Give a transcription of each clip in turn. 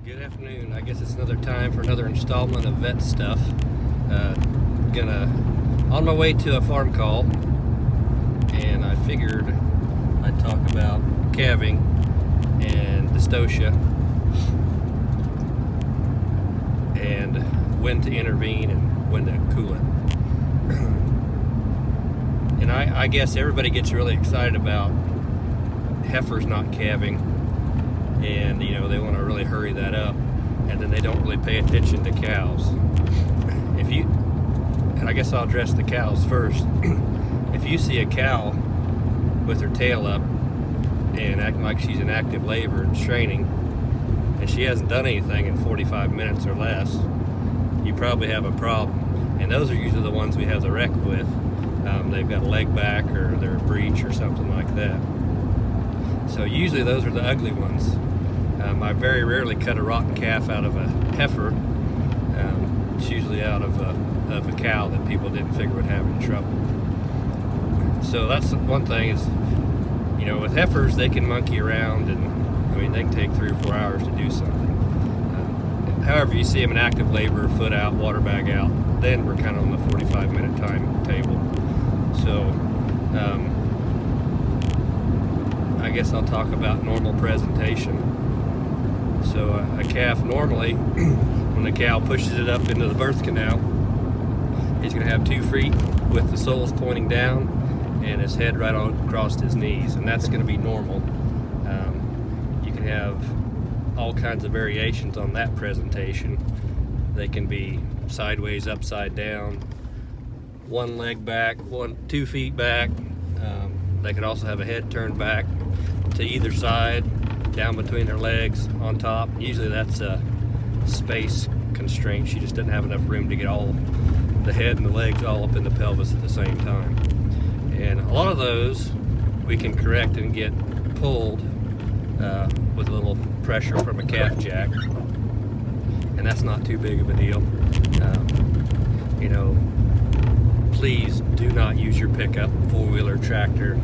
Good afternoon. I guess it's another time for another installment of vet stuff. On my way to a farm call, and I figured I'd talk about calving and dystocia and when to intervene and when to cool it. And I guess everybody gets really excited about heifers not calving, and they want to really hurry that up, and then they don't really pay attention to cows. And I guess I'll address the cows first. If you see a cow with her tail up and acting like she's in active labor and straining, and she hasn't done anything in 45 minutes or less, you probably have a problem. And those are usually the ones we have the wreck with. They've got a leg back, or they're a breech or something like that. So usually those are the ugly ones. I very rarely cut a rotten calf out of a heifer. It's usually out of a cow that people didn't figure would have any trouble. So that's one thing is, with heifers, they can monkey around, and they can take 3 or 4 hours to do something. However, you see them in active labor, foot out, water bag out, then we're kind of on the 45-minute timetable. So I guess I'll talk about normal presentation. So a calf normally, when the cow pushes it up into the birth canal, he's going to have 2 feet with the soles pointing down and his head right on across his knees, and that's going to be normal. You can have all kinds of variations on that presentation. They can be sideways, upside down, 1 leg back, 2 feet back. They could also have a head turned back to either side, down between their legs, on top. Usually that's a space constraint. She just doesn't have enough room to get all the head and the legs all up in the pelvis at the same time. And a lot of those we can correct and get pulled with a little pressure from a calf jack, and that's not too big of a deal. Please do not use your pickup, 4-wheeler, tractor.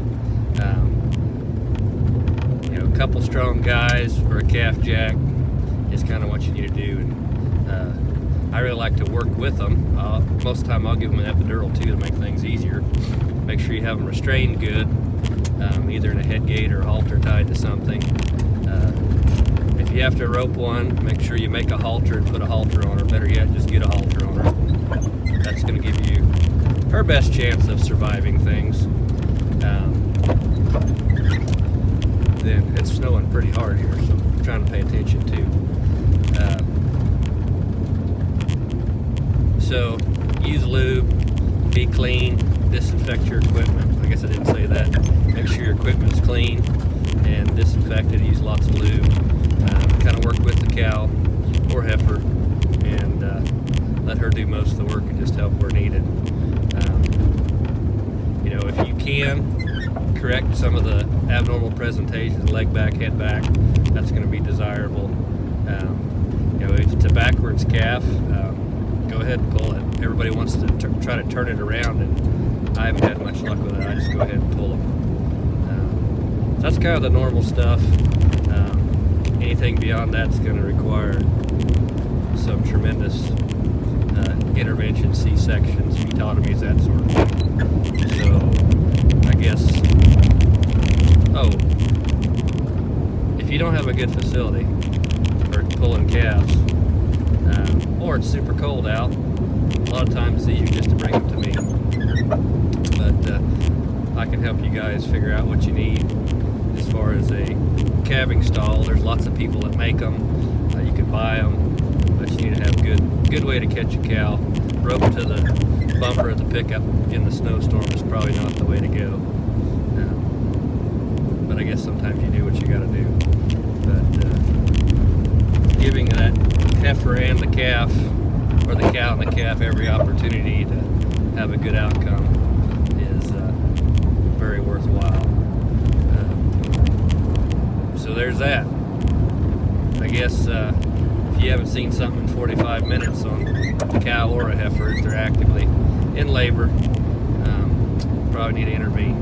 A couple strong guys or a calf jack is kind of what you need to do. And I really like to work with them. Most of the time I'll give them an epidural too to make things easier. Make sure you have them restrained good, either in a head gate or a halter tied to something. If you have to rope one, make sure you make a halter and put a halter on her. Better yet, just get a halter on her. That's going to give you her best chance of surviving things. Then it's snowing pretty hard here, so I'm trying to pay attention too. So use lube, be clean, disinfect your equipment. I guess I didn't say that. Make sure your equipment's clean and disinfected. Use lots of lube. Kind of work with the cow or heifer, and let her do most of the work and just help where needed. If you can correct some of the abnormal presentations, leg back, head back, that's going to be desirable. If it's a backwards calf, go ahead and pull it. Everybody wants to try to turn it around, and I haven't had much luck with it. I just go ahead and pull them. So that's kind of the normal stuff. Anything beyond that's going to require some tremendous intervention, C-sections, fetotomies, that sort of thing. So I guess, if you don't have a good facility for pulling calves, or it's super cold out, a lot of times it's easier just to bring them to me. But I can help you guys figure out what you need as far as a calving stall. There's lots of people that make them. You can buy them, but you need to have a good way to catch a cow. Rope to the bumper of the pickup in the snowstorm is probably not the way to go. But I guess sometimes you do what you got to do. But giving that heifer and the calf, or the cow and the calf, every opportunity to have a good outcome is very worthwhile. So there's that. I guess if you haven't seen something in 45 minutes on a cow or a heifer, if they're actively in labor, probably need to intervene.